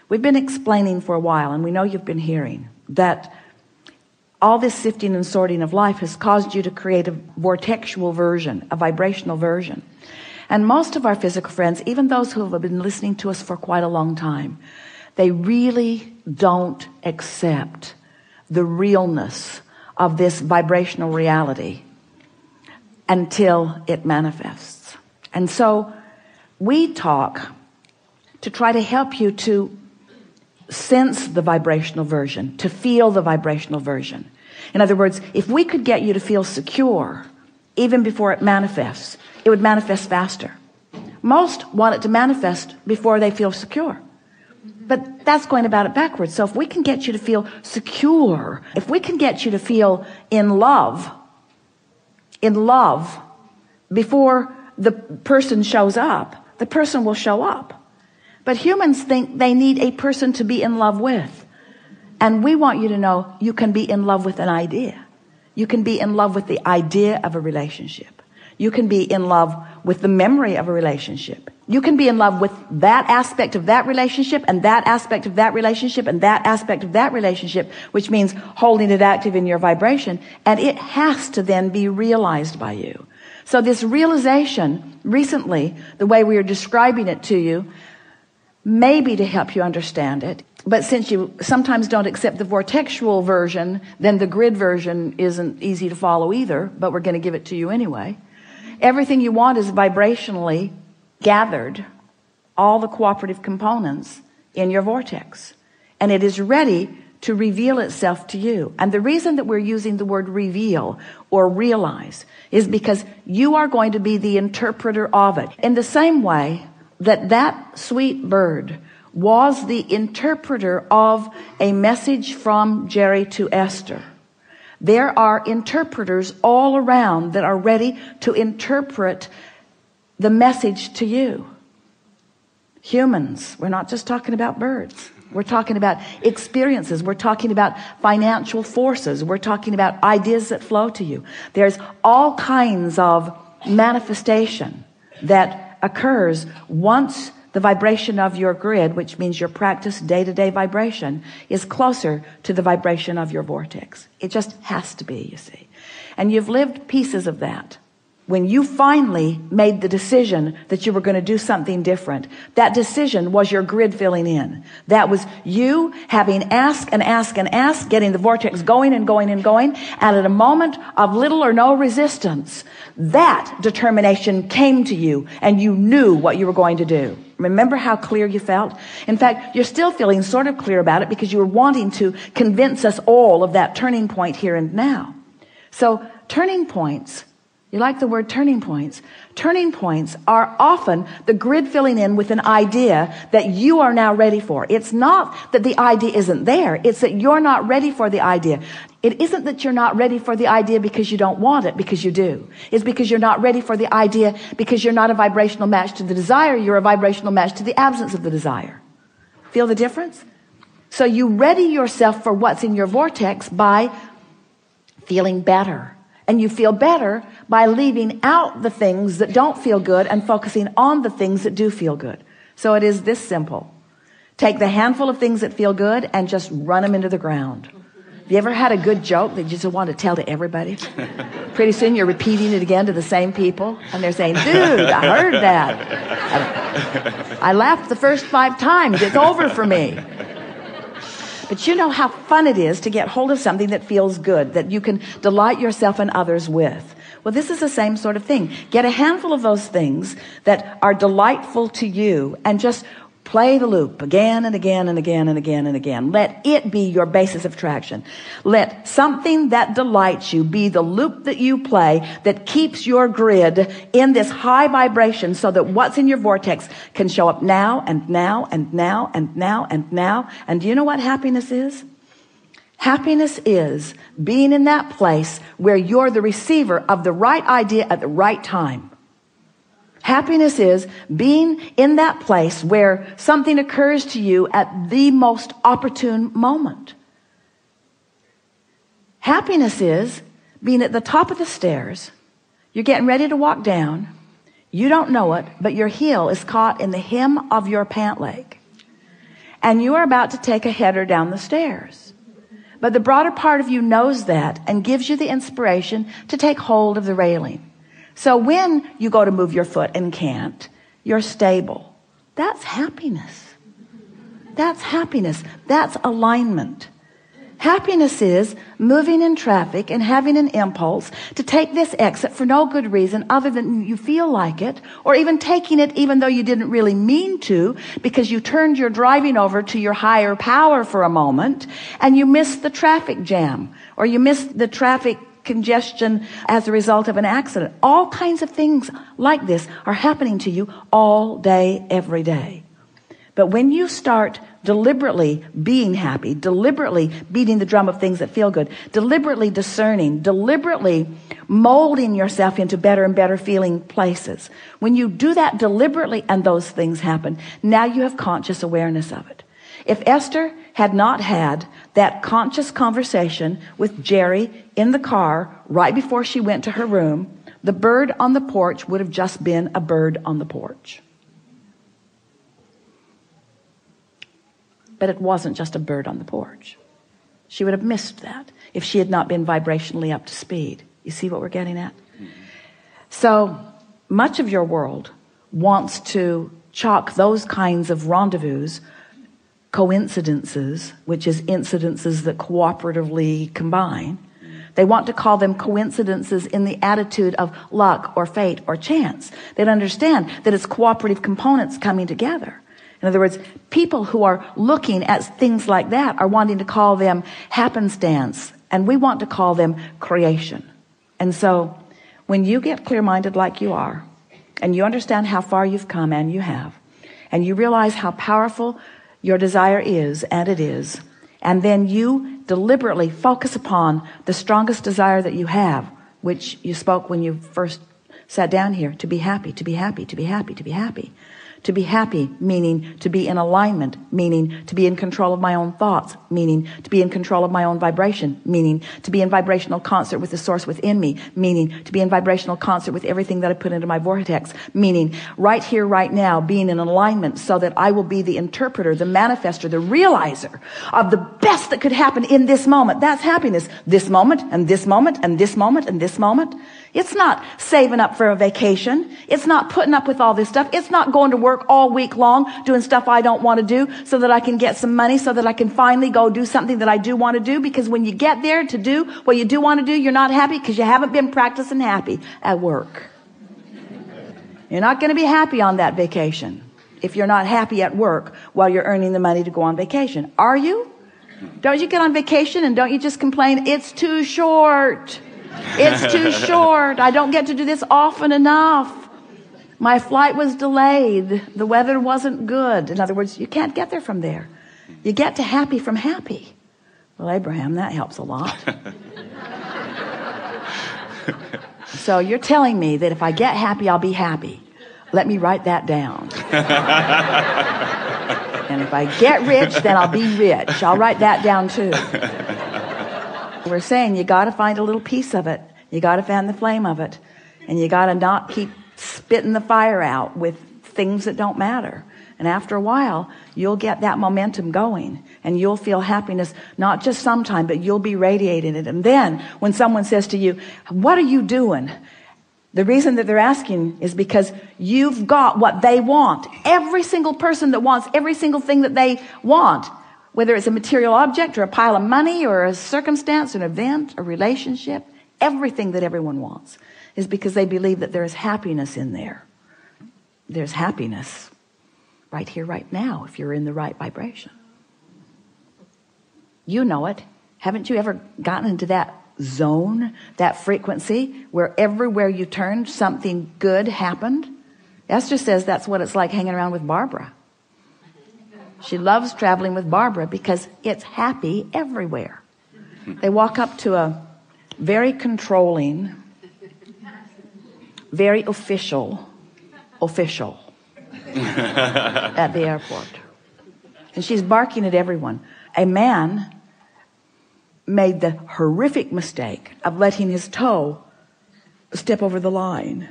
We've been explaining for a while, and we know you've been hearing, that all this sifting and sorting of life has caused you to create a vortexual version, a vibrational version. And most of our physical friends, even those who have been listening to us for quite a long time, they really don't accept the realness of this vibrational reality until it manifests. And so we talk to try to help you to sense the vibrational version, to feel the vibrational version. In other words, if we could get you to feel secure even before it manifests, it would manifest faster. Most want it to manifest before they feel secure. But that's going about it backwards. So if we can get you to feel secure, if we can get you to feel in love before the person shows up, the person will show up. But humans think they need a person to be in love with. And we want you to know you can be in love with an idea. You can be in love with the idea of a relationship. You can be in love with the memory of a relationship. You can be in love with that aspect of that relationship and that aspect of that relationship and that aspect of that relationship, which means holding it active in your vibration. And it has to then be realized by you. So this realization recently, the way we are describing it to you, maybe to help you understand it. But since you sometimes don't accept the vortexual version, then the grid version isn't easy to follow either, but we're going to give it to you anyway. Everything you want is vibrationally gathered, all the cooperative components in your vortex. And it is ready to reveal itself to you. And the reason that we're using the word reveal or realize is because you are going to be the interpreter of it. In the same way that that sweet bird was the interpreter of a message from Jerry to Esther. There are interpreters all around that are ready to interpret the message to you. Humans, we're not just talking about birds. We're talking about experiences. We're talking about financial forces. We're talking about ideas that flow to you. There's all kinds of manifestation that occurs once the vibration of your grid, which means your practice day-to-day vibration, is closer to the vibration of your vortex. It just has to be, you see. And you've lived pieces of that. When you finally made the decision that you were going to do something different, that decision was your grid filling in. That was you having asked and asked and asked, getting the vortex going and going and going. And at a moment of little or no resistance, that determination came to you and you knew what you were going to do. Remember how clear you felt? In fact, you're still feeling sort of clear about it because you were wanting to convince us all of that turning point here and now. So turning points, you like the word turning points? Turning points are often the grid filling in with an idea that you are now ready for. It's not that the idea isn't there. It's that you're not ready for the idea. It isn't that you're not ready for the idea because you don't want it, because you do. It's because you're not ready for the idea because you're not a vibrational match to the desire. You're a vibrational match to the absence of the desire. Feel the difference? So you ready yourself for what's in your vortex by feeling better. And you feel better by leaving out the things that don't feel good and focusing on the things that do feel good. So it is this simple. Take the handful of things that feel good and just run them into the ground. Have you ever had a good joke that you just want to tell to everybody? Pretty soon you're repeating it again to the same people. And they're saying, dude, I heard that. I laughed the first 5 times. It's over for me. But you know how fun it is to get hold of something that feels good, that you can delight yourself and others with. Well, this is the same sort of thing. Get a handful of those things that are delightful to you and just play the loop again and again and again and again and again. Let it be your basis of traction. Let something that delights you be the loop that you play that keeps your grid in this high vibration so that what's in your vortex can show up now and now and now and now and now. And do you know what happiness is? Happiness is being in that place where you're the receiver of the right idea at the right time. Happiness is being in that place where something occurs to you at the most opportune moment. Happiness is being at the top of the stairs. You're getting ready to walk down. You don't know it, but your heel is caught in the hem of your pant leg. and you are about to take a header down the stairs. But the broader part of you knows that and gives you the inspiration to take hold of the railing. So when you go to move your foot and can't, you're stable. That's happiness. That's happiness. That's alignment. Happiness is moving in traffic and having an impulse to take this exit for no good reason other than you feel like it, or even taking it even though you didn't really mean to, because you turned your driving over to your higher power for a moment and you missed the traffic jam, or you missed the traffic congestion as a result of an accident. All kinds of things like this are happening to you all day, every day. But when you start deliberately being happy, deliberately beating the drum of things that feel good, deliberately discerning, deliberately molding yourself into better and better feeling places, when you do that deliberately and those things happen, now you have conscious awareness of it. If Esther had not had that conscious conversation with Jerry in the car right before she went to her room, the bird on the porch would have just been a bird on the porch. But it wasn't just a bird on the porch. She would have missed that if she had not been vibrationally up to speed. You see what we're getting at? So much of your world wants to chalk those kinds of rendezvous, coincidences, which is incidences that cooperatively combine. They want to call them coincidences in the attitude of luck or fate or chance. They don't understand that it's cooperative components coming together. In other words, people who are looking at things like that are wanting to call them happenstance, and we want to call them creation. And so when you get clear-minded like you are, and you understand how far you've come, and you have, and you realize how powerful your desire is, and it is, and then you deliberately focus upon the strongest desire that you have, which you spoke when you first sat down here, to be happy, to be happy, to be happy, to be happy. To be happy, meaning to be in alignment, meaning to be in control of my own thoughts, meaning to be in control of my own vibration, meaning to be in vibrational concert with the source within me, meaning to be in vibrational concert with everything that I put into my vortex, meaning right here, right now, being in alignment so that I will be the interpreter, the manifester, the realizer of the best that could happen in this moment. That's happiness. This moment, and this moment, and this moment, and this moment. It's not saving up for a vacation. It's not putting up with all this stuff. It's not going to work all week long doing stuff I don't want to do so that I can get some money so that I can finally go do something that I do want to do. Because when you get there to do what you do want to do, you're not happy because you haven't been practicing happy at work. You're not going to be happy on that vacation if you're not happy at work while you're earning the money to go on vacation. Are you? Don't you get on vacation and don't you just complain, it's too short? It's too short. I don't get to do this often enough. My flight was delayed. The weather wasn't good. In other words, you can't get there from there. You get to happy from happy. Well, Abraham, that helps a lot. So you're telling me that if I get happy, I'll be happy. Let me write that down. And if I get rich, then I'll be rich. I'll write that down too. We're saying you got to find a little piece of it. You got to fan the flame of it. And you got to not keep spitting the fire out with things that don't matter. And after a while, you'll get that momentum going. And you'll feel happiness, not just sometime, but you'll be radiating it. And then when someone says to you, what are you doing? The reason that they're asking is because you've got what they want. Every single person that wants every single thing that they want, whether it's a material object or a pile of money or a circumstance, an event, a relationship, everything that everyone wants is because they believe that there is happiness in there. There's happiness right here, right now, if you're in the right vibration. You know it. Haven't you ever gotten into that zone, that frequency, where everywhere you turned, something good happened? Esther says that's what it's like hanging around with Barbara. She loves traveling with Barbara because it's happy everywhere. They walk up to a very controlling, very official at the airport. And she's barking at everyone. A man made the horrific mistake of letting his toe step over the line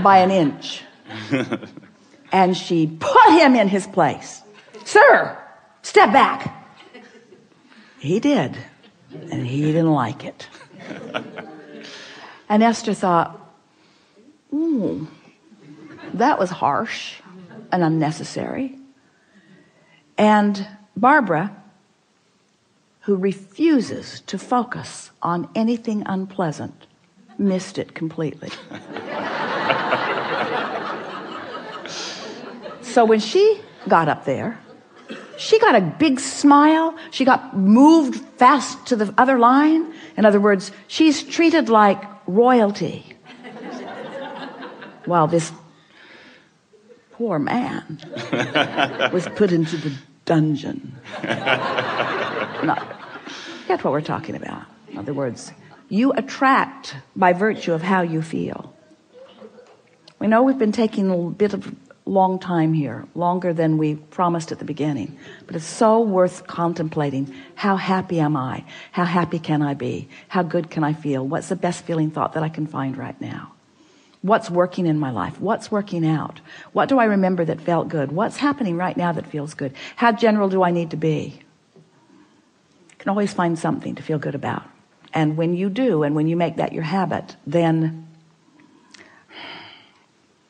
by an inch. And she put him in his place. sir, step back. He did. And he didn't like it. And Esther thought, ooh, that was harsh and unnecessary. And Barbara, who refuses to focus on anything unpleasant, missed it completely. So when she got up there, she got a big smile. She got moved fast to the other line. In other words, she's treated like royalty. While this poor man was put into the dungeon. No, get what we're talking about. In other words, you attract by virtue of how you feel. We know we've been taking a bit of long time here, longer than we promised at the beginning, but it's so worth contemplating. How happy am I? How happy can I be? How good can I feel? What's the best feeling thought that I can find right now? What's working in my life? What's working out? What do I remember that felt good? What's happening right now that feels good? How general do I need to be? You can always find something to feel good about. And when you do, and when you make that your habit, then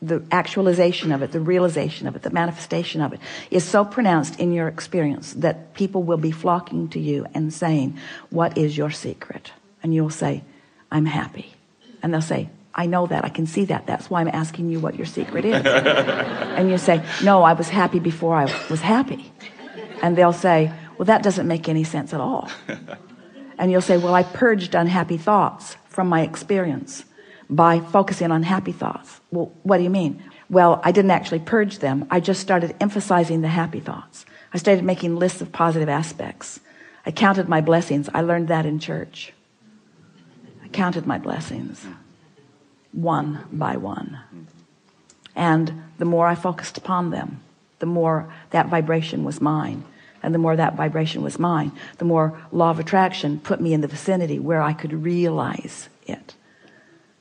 the actualization of it, the realization of it, the manifestation of it is so pronounced in your experience that people will be flocking to you and saying, what is your secret? And you'll say, I'm happy. And they'll say, I know that, I can see that. That's why I'm asking you what your secret is. And you say, no, I was happy before I was happy. And they'll say, well, that doesn't make any sense at all. And you'll say, well, I purged unhappy thoughts from my experience by focusing on happy thoughts. Well, what do you mean? Well, I didn't actually purge them. I just started emphasizing the happy thoughts. I started making lists of positive aspects. I counted my blessings. I learned that in church. I counted my blessings one by one. And the more I focused upon them, the more that vibration was mine. And the more that vibration was mine, the more law of attraction put me in the vicinity where I could realize it.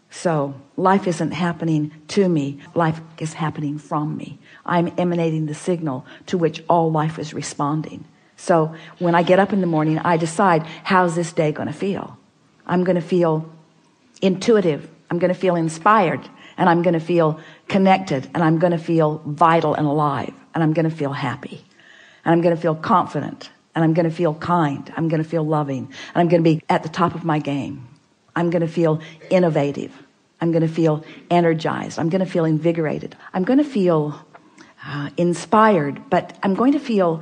So life isn't happening to me. Life is happening from me. I'm emanating the signal to which all life is responding. So when I get up in the morning, I decide, how's this day going to feel? I'm going to feel intuitive. I'm going to feel inspired. And I'm going to feel connected. And I'm going to feel vital and alive. And I'm going to feel happy. And I'm going to feel confident. And I'm going to feel kind. I'm going to feel loving. And I'm going to be at the top of my game. I'm going to feel innovative. I'm going to feel energized. I'm going to feel invigorated. I'm going to feel inspired, but I'm going to feel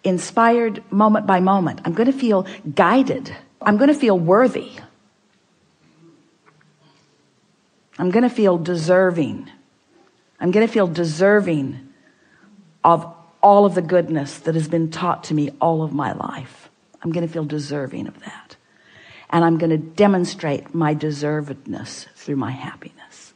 inspired moment by moment. I'm going to feel guided. I'm going to feel worthy. I'm going to feel deserving. I'm going to feel deserving of all of the goodness that has been taught to me all of my life. I'm going to feel deserving of that. And I'm going to demonstrate my deservedness through my happiness.